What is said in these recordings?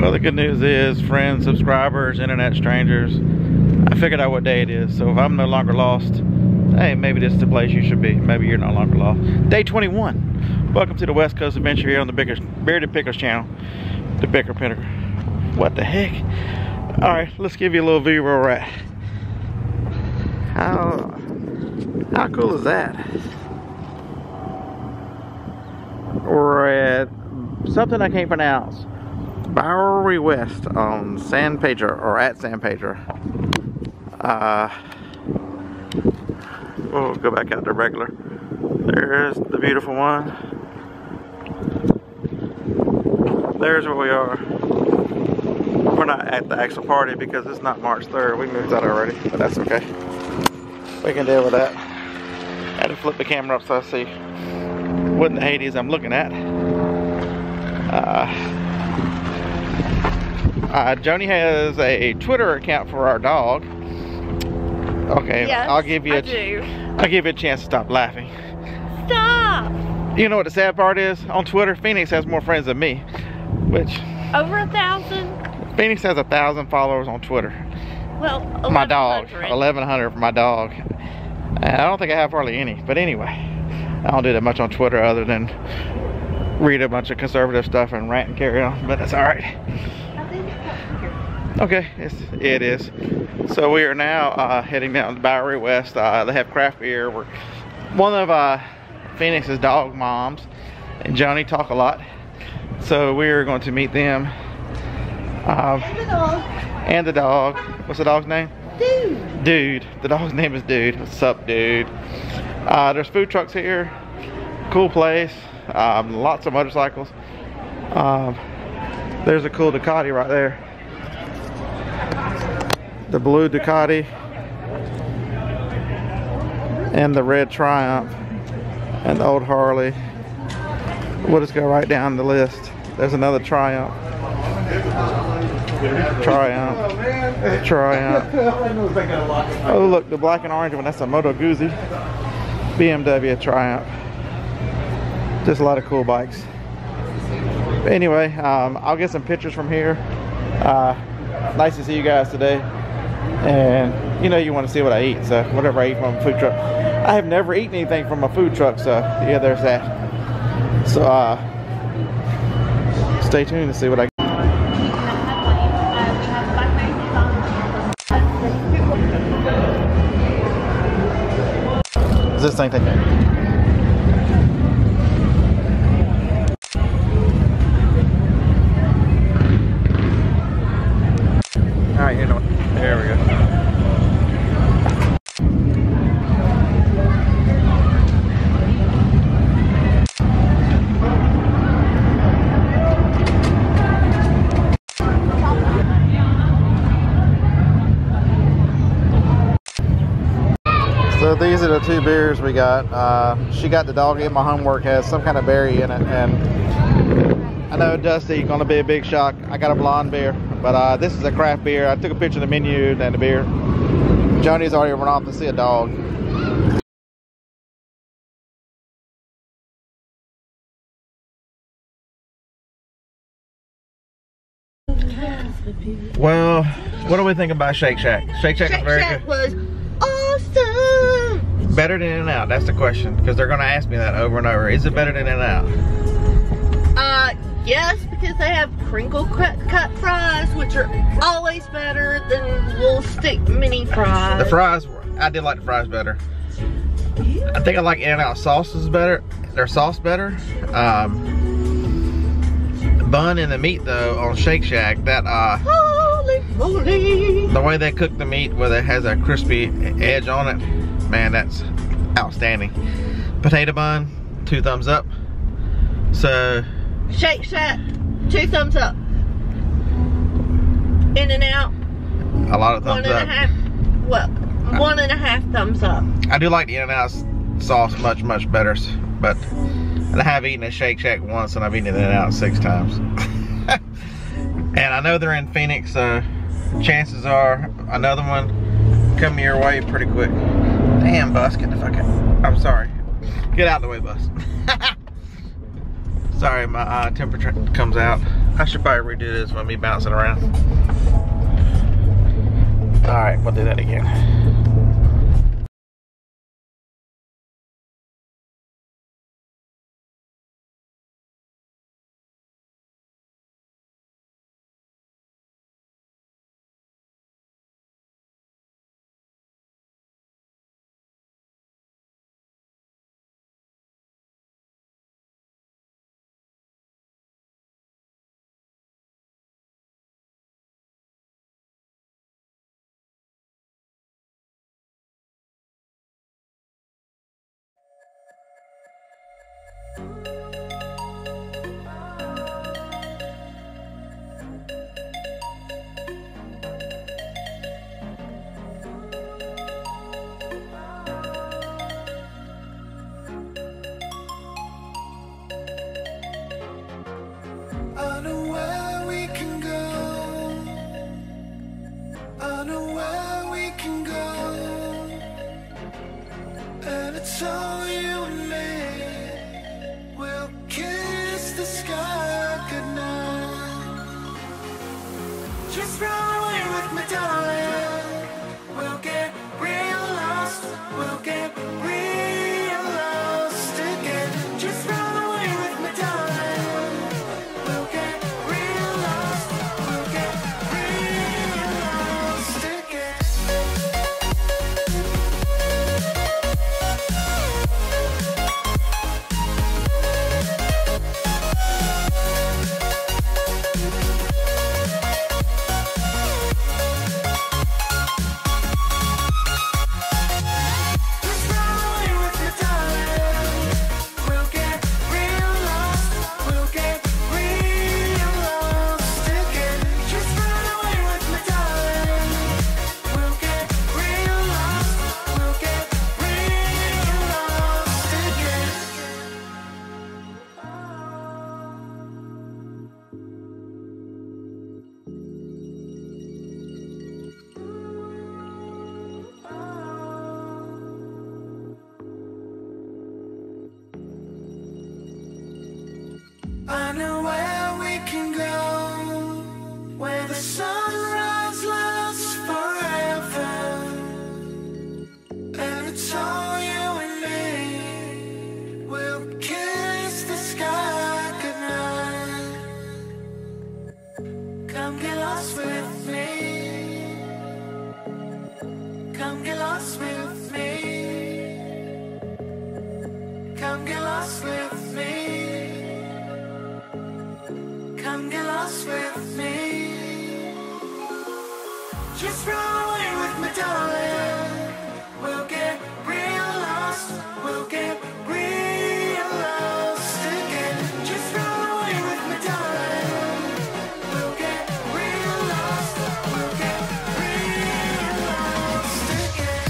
Well, the good news is, friends, subscribers, internet strangers, I figured out what day it is. So if I'm no longer lost, hey, maybe this is the place you should be. Maybe you're no longer lost. Day 21. Welcome to the West Coast Adventure here on the Bearded Pickles channel. The Bicker Pinnacle. What the heck? Alright, let's give you a little view where we're at. How cool is that? We're at something I can't pronounce. Bowery West on San Pedro, or at San Pedro. We'll go back out to regular. There's the beautiful one. There's where we are. We're not at the actual party because it's not March 3rd. We moved out already, but that's okay. We can deal with that. I had to flip the camera up so I see what in the Hades I'm looking at. Joni has a Twitter account for our dog. Okay, yes, I'll give you a chance to stop laughing. Stop! You know what the sad part is? On Twitter, Phoenix has more friends than me, which over 1,000. Phoenix has 1,000 followers on Twitter. Well, 1,100. My dog, 1,100 for my dog. And I don't think I have hardly any. But anyway, I don't do that much on Twitter other than read a bunch of conservative stuff and rant and carry on. But that's all right. I think it's up here. Okay, it is. So we are now heading down to Bowery West. They have craft beer. We're one of Phoenix's dog moms and Joni talk a lot. So we are going to meet them. And the dog. And the dog. What's the dog's name? Dude. Dude. The dog's name is Dude. What's up, Dude? There's food trucks here. Cool place. Lots of motorcycles. There's a cool Ducati right there. The blue Ducati. And the red Triumph. And the old Harley. We'll just go right down the list. There's another Triumph. Triumph. Oh look, the black and orange one, that's a Moto Guzzi. BMW Triumph. Just a lot of cool bikes. But anyway, I'll get some pictures from here. Nice to see you guys today. And you know you want to see what I eat, so whatever I eat from a food truck. I have never eaten anything from a food truck, so yeah, there's that. So stay tuned to see what I get. This thing taking. Alright, you know what? There we go. So these are the two beers we got. She got the dog in my homework, has some kind of berry in it, and I know Dusty gonna be a big shock. I got a blonde beer, but this is a craft beer. I took a picture of the menu and the beer. Joni's already run off to see a dog. Well, what do we think about Shake Shack? Shake Shack is very good. Was awesome. Better than In-N-Out? That's the question, because they're gonna ask me that over and over. Is it better than In-N-Out? Yes, because they have crinkle cut fries, which are always better than little stick mini fries. The fries, I did like the fries better. I think I like In-N-Out sauces better. Their sauce better. The bun and the meat though on Shake Shack, that holy moly. The way they cook the meat, where it has a crispy edge on it, man, that's outstanding. Potato bun, 2 thumbs up. So Shake Shack, 2 thumbs up. In-N-Out, a lot of thumbs up. 1.5 thumbs up. I do like the In-N-Out sauce much better, but I have eaten at Shake Shack once and I've eaten In-N-Out 6 times. And I know they're in Phoenix, so chances are another one coming your way pretty quick. Damn, bus, get the fuck out. I'm sorry. Get out of the way, bus. Sorry, my temperature comes out. I should probably redo this with me bouncing around. Alright, we'll do that again. I know where we can go. I know where we can go. And it's all you and me. We'll kiss the sky goodnight. Just run away with me, darling. We'll get real lost. We'll get real lost again. Just run away with me, darling. We'll get real lost. We'll get real lost again. Just run away with me, darling. We'll get real lost. We'll get real lost again. Just run away with me, darling. We'll get real lost. We'll get real lost again. I know where we can go, where the sunrise lasts forever, and it's all you and me. We'll kiss the sky goodnight. Come get lost with me. Come get lost with me. Come get lost with me. Come get lost with me. Just run away with me, darling. We'll get real lost. We'll get real lost again. Just run away with me, darling. We'll get real lost. We'll get real lost again.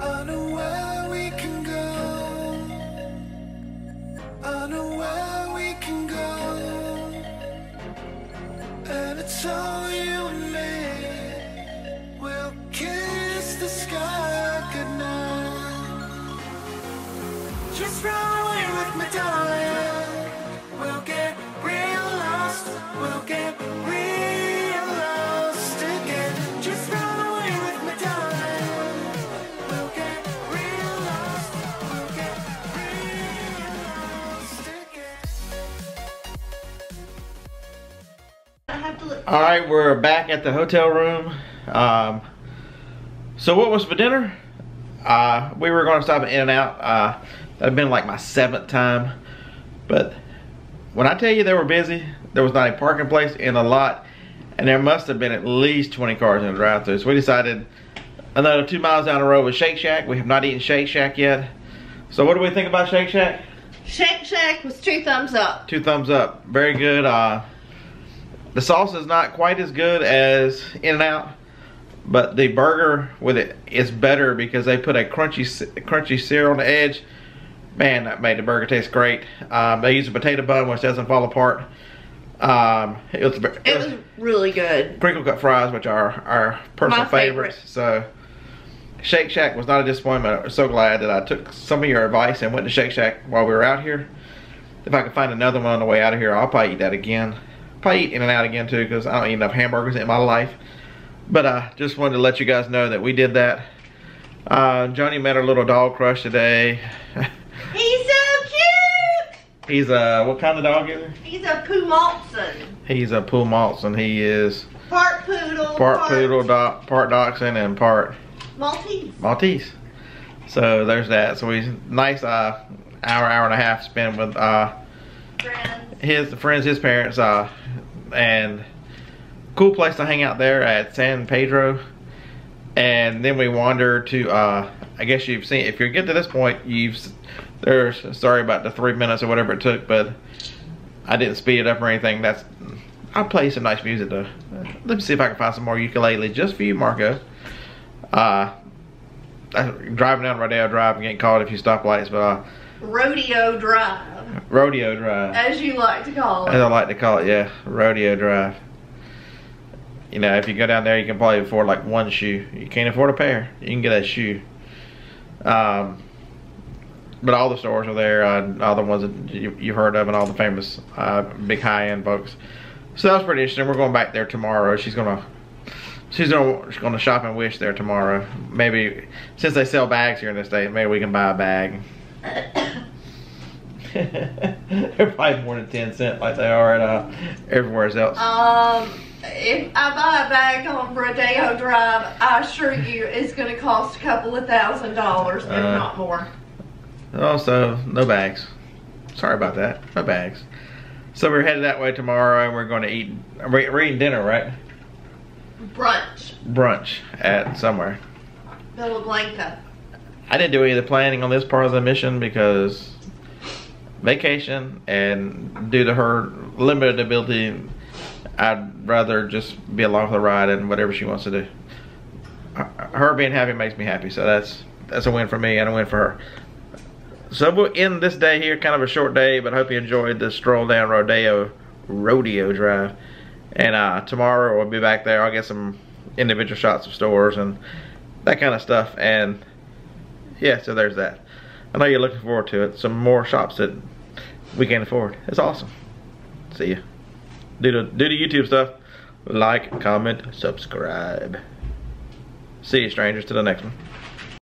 I know where we can go. I know where we can go. And it's all you and me. We'll kiss the sky goodnight. Just run away with me, darling. We'll get real lost. We'll get real lost again. Just run away with me, darling. We'll get real lost. We'll get real lost again. I have to look. All right, we're back at the hotel room. So what was for dinner? We were going to stop at In-N-Out. That had been like my 7th time. But when I tell you they were busy, there was not a parking place in a lot. And there must have been at least 20 cars in the drive-thru. So we decided another 2 miles down the road was Shake Shack. We have not eaten Shake Shack yet. So what do we think about Shake Shack? Shake Shack was 2 thumbs up. 2 thumbs up. Very good. The sauce is not quite as good as In-N-Out, but the burger with it is better because they put a crunchy sear on the edge. Man, that made the burger taste great. They use a potato bun which doesn't fall apart. It was really good. crinkle cut fries, which are our personal My favorite. favorites. So Shake Shack was not a disappointment. I'm so glad that I took some of your advice and went to Shake Shack while we were out here. If I can find another one on the way out of here, I'll probably eat that again. Probably eat In-N-Out again too, because I don't eat enough hamburgers in my life. But I just wanted to let you guys know that we did that. Johnny met our little dog crush today. He's so cute! He's a, what kind of dog is he? He's a Pumaltson. He's a Pumaltson. He is Part poodle. part poodle, part dachshund, and part Maltese. Maltese. So there's that. So he's nice hour and a half spent with Friends. his parents, and cool place to hang out there at San Pedro. And then we wandered to I guess you've seen, if you get to this point, sorry about the 3 minutes or whatever it took, but I didn't speed it up or anything. I'll play some nice music though. Let me see if I can find some more ukulele just for you, Marco. Driving down Rodeo Drive and getting caught at a few stoplights, but Rodeo Drive. Rodeo Drive, As you like to call it. as I like to call it, yeah, Rodeo Drive. You know, if you go down there, you can probably afford like one shoe. You can't afford a pair, you can get a shoe. But all the stores are there, all the ones that you've heard of, and all the famous big high-end folks. So that was pretty interesting. We're going back there tomorrow. She's gonna shop and wish there tomorrow. Maybe since they sell bags here in this state, maybe we can buy a bag. They're probably more than 10 cents like they are at everywhere else. If I buy a bag on Rodeo Drive, I assure you it's going to cost a couple of $1,000s, if not more. Also, no bags. Sorry about that. No bags. So we're headed that way tomorrow, and we're going to eat. We're eating dinner, right? Brunch at somewhere. Villa Blanca. I didn't do any of the planning on this part of the mission because vacation, and due to her limited ability, I'd rather just be along for the ride and whatever she wants to do. Her being happy makes me happy, so that's a win for me and a win for her. So we'll end this day here, kind of a short day, but I hope you enjoyed the stroll down Rodeo Drive. And tomorrow we'll be back there. I'll get some individual shots of stores and that kind of stuff. And yeah, so there's that. I know you're looking forward to it. Some more shops that we can't afford. It's awesome. See ya. Do the YouTube stuff. Like, comment, subscribe. See you, strangers, to the next one.